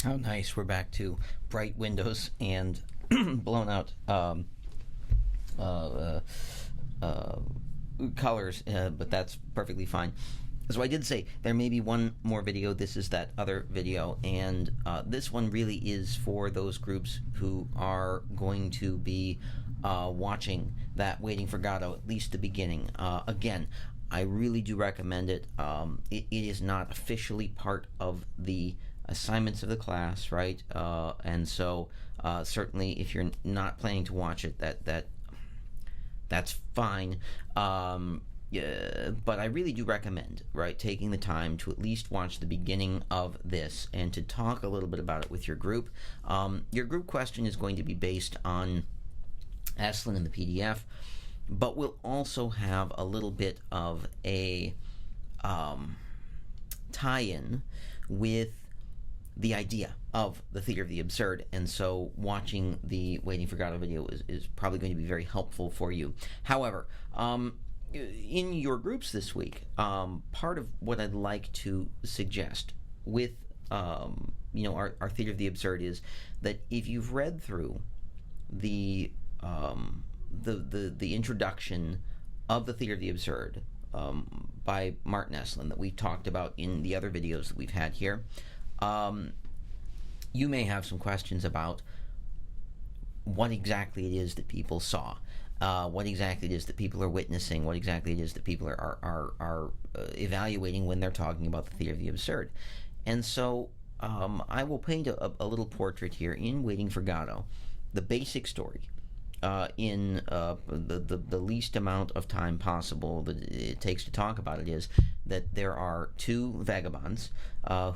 How nice. We're back to bright windows and blown out uh, uh, colors, but that's perfectly fine. So I did say there may be one more video. This is that other video, and this one really is for those groups who are going to be watching that Waiting for Godot, at least the beginning. Again, I really do recommend it. It is not officially part of the assignments of the class, right? And so certainly, if you're not planning to watch it, that's fine. Yeah, but I really do recommend, right, taking the time to at least watch the beginning of this and to talk a little bit about it with your group. Your group question is going to be based on Esalen in the PDF, but we'll also have a little bit of a tie-in with the idea of the theater of the absurd, and so watching the Waiting for Godot video is probably going to be very helpful for you. However, in your groups this week, part of what I'd like to suggest with our theater of the absurd is that if you've read through the introduction of the theater of the absurd by Martin Esalen that we've talked about in the other videos that we've had here, you may have some questions about what exactly it is that people saw, what exactly it is that people are witnessing, what exactly it is that people are evaluating when they're talking about the theater of the absurd. And so I will paint a little portrait here in Waiting for Godot, the basic story, in the least amount of time possible that it takes to talk about it, is that there are two vagabonds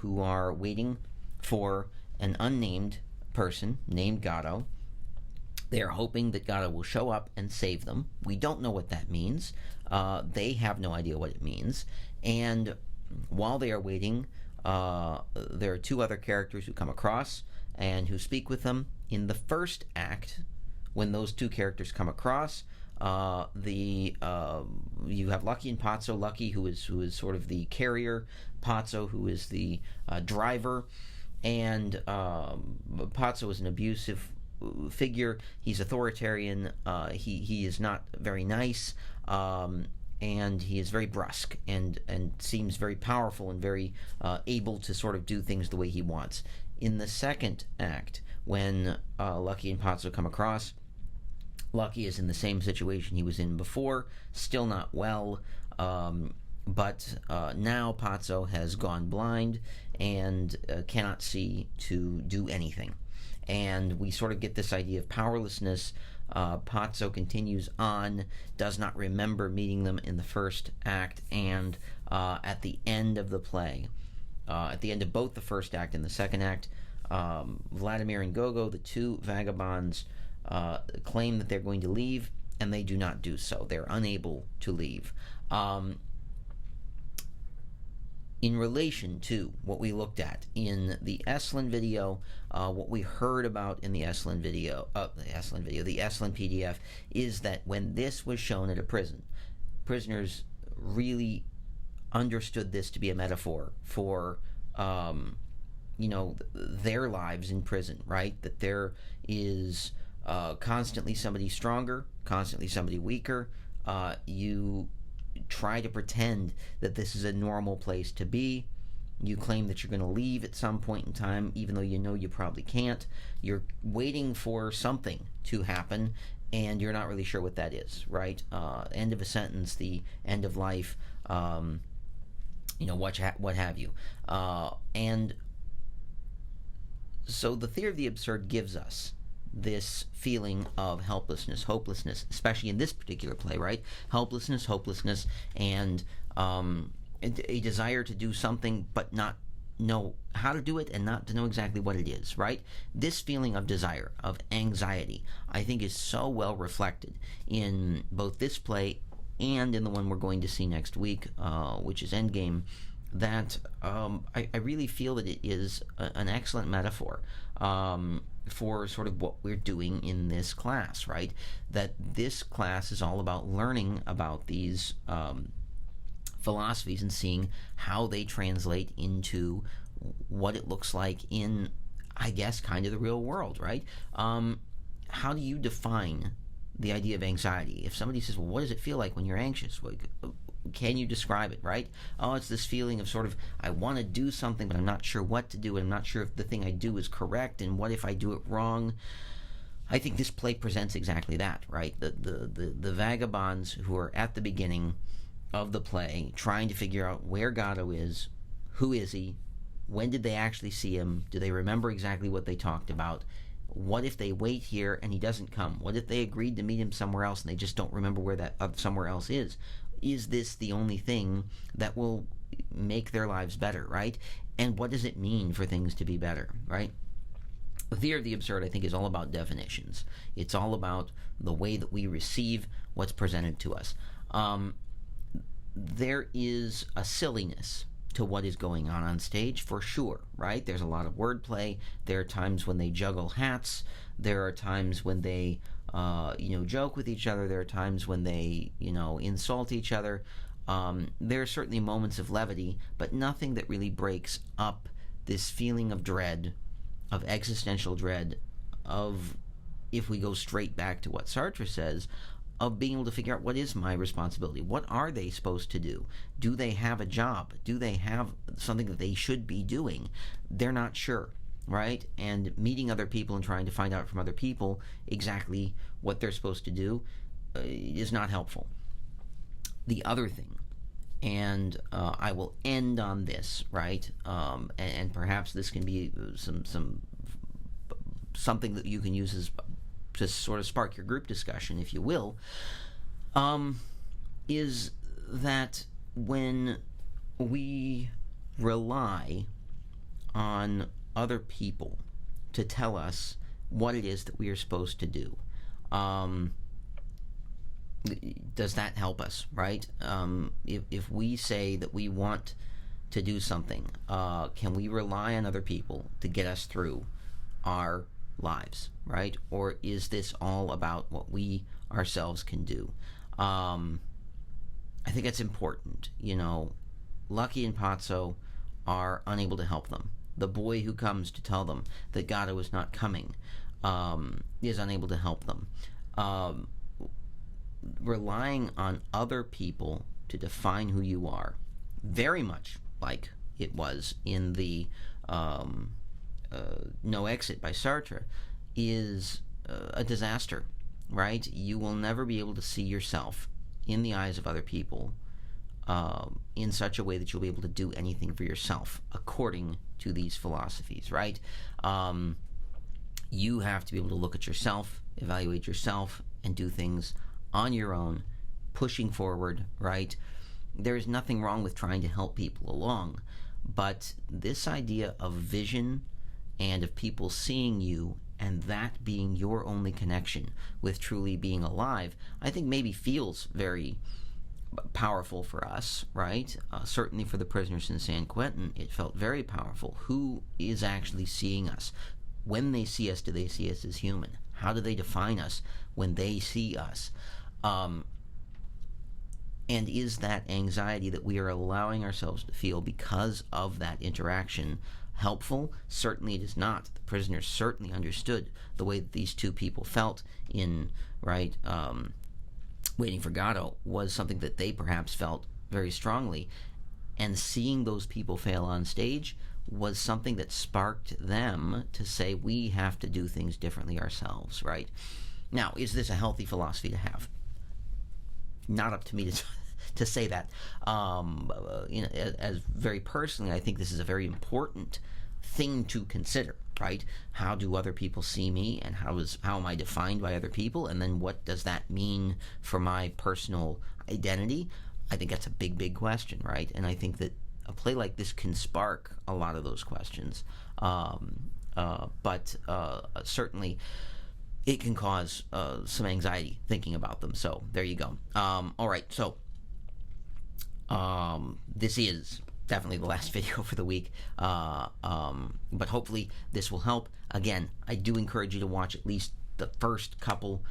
who are waiting for an unnamed person named Godot. They are hoping that Godot will show up and save them. We don't know what that means. They have no idea what it means. And while they are waiting, there are two other characters who come across and who speak with them. In the first act, when those two characters come across, you have Lucky and Pazzo. Lucky, who is sort of the carrier, Pazzo, who is the driver, and Pazzo is an abusive figure. He's authoritarian. He is not very nice, and he is very brusque and seems very powerful and very able to sort of do things the way he wants. In the second act, when Lucky and Pazzo come across, Lucky is in the same situation he was in before, still not well, but now Pazzo has gone blind and cannot see to do anything. And we sort of get this idea of powerlessness. Pazzo continues on, does not remember meeting them in the first act, and at the end of the play, at the end of both the first act and the second act, Vladimir and Gogo, the two vagabonds, claim that they're going to leave, and they do not do so. They're unable to leave. In relation to what we looked at in the Esalen video, what we heard about in the Esalen video, the Esalen PDF, is that when this was shown at a prison, prisoners really understood this to be a metaphor for their lives in prison, right? That there is constantly somebody stronger, constantly somebody weaker. You try to pretend that this is a normal place to be. You claim that you're going to leave at some point in time, even though you know you probably can't. You're waiting for something to happen, and you're not really sure what that is, right? End of a sentence, the end of life, what have you. And so the theory of the absurd gives us this feeling of helplessness, hopelessness, especially in this particular play, right? Helplessness, hopelessness, and a desire to do something but not know how to do it and not to know exactly what it is, right? This feeling of desire, of anxiety, I think is so well reflected in both this play and in the one we're going to see next week, which is Endgame, that I really feel that it is an excellent metaphor for sort of what we're doing in this class, right? That this class is all about learning about these philosophies and seeing how they translate into what it looks like in I guess, kind of the real world, right? How do you define the idea of anxiety? If somebody says, well, what does it feel like when you're anxious? Well, can you describe it, right? Oh, it's this feeling of sort of, I want to do something, but I'm not sure what to do, and I'm not sure if the thing I do is correct, and what if I do it wrong? I think this play presents exactly that, right? The vagabonds who are at the beginning of the play trying to figure out where Godot is, who is he, when did they actually see him, do they remember exactly what they talked about, what if they wait here and he doesn't come, what if they agreed to meet him somewhere else and they just don't remember where that somewhere else is this the only thing that will make their lives better, right? And what does it mean for things to be better, right? The Theory of the Absurd, I think, is all about definitions. It's all about the way that we receive what's presented to us. There is a silliness to what is going on stage, for sure, right? There's a lot of wordplay. There are times when they juggle hats. There are times when they, joke with each other. There are times when they, insult each other. There are certainly moments of levity, but nothing that really breaks up this feeling of dread, of existential dread, of, if we go straight back to what Sartre says, of being able to figure out what is my responsibility. What are they supposed to do? Do they have a job? Do they have something that they should be doing? They're not sure, right? And meeting other people and trying to find out from other people exactly what they're supposed to do is not helpful. The other thing, and I will end on this, right? And perhaps this can be something that you can use as to sort of spark your group discussion, if you will, is that when we rely on other people to tell us what it is that we are supposed to do, does that help us, right? If we say that we want to do something, can we rely on other people to get us through our lives, right? Or is this all about what we ourselves can do? I think it's important. Lucky and Pazzo are unable to help them. The boy who comes to tell them that Godot is not coming is unable to help them. Relying on other people to define who you are, very much like it was in the No Exit by Sartre, is a disaster, right? You will never be able to see yourself in the eyes of other people in such a way that you'll be able to do anything for yourself according to these philosophies, right? You have to be able to look at yourself, evaluate yourself, and do things on your own, pushing forward, right? There's nothing wrong with trying to help people along, but this idea of vision and of people seeing you and that being your only connection with truly being alive, I think maybe feels very powerful for us, right? Certainly for the prisoners in San Quentin, it felt very powerful. Who is actually seeing us? When they see us, do they see us as human? How do they define us when they see us? And is that anxiety that we are allowing ourselves to feel because of that interaction helpful? Certainly it is not. The prisoners certainly understood the way that these two people felt in, right, Waiting for Godot was something that they perhaps felt very strongly. And seeing those people fail on stage was something that sparked them to say, we have to do things differently ourselves, right? Now, is this a healthy philosophy to have? Not up to me to say that. As very personally, I think this is a very important thing to consider, right? How do other people see me, and how am I defined by other people, and then what does that mean for my personal identity? I think that's a big, big question, right? And I think that a play like this can spark a lot of those questions, but certainly it can cause some anxiety thinking about them. So there you go. All right, so this is definitely the last video for the week, but hopefully this will help. Again, I do encourage you to watch at least the first couple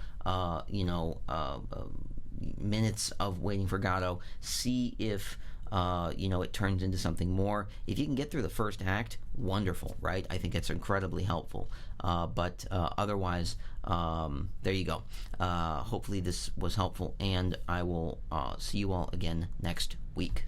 minutes of Waiting for Godot. See if it turns into something more. If you can get through the first act, wonderful, right? I think it's incredibly helpful. But otherwise, there you go. Hopefully this was helpful, and I will see you all again next week.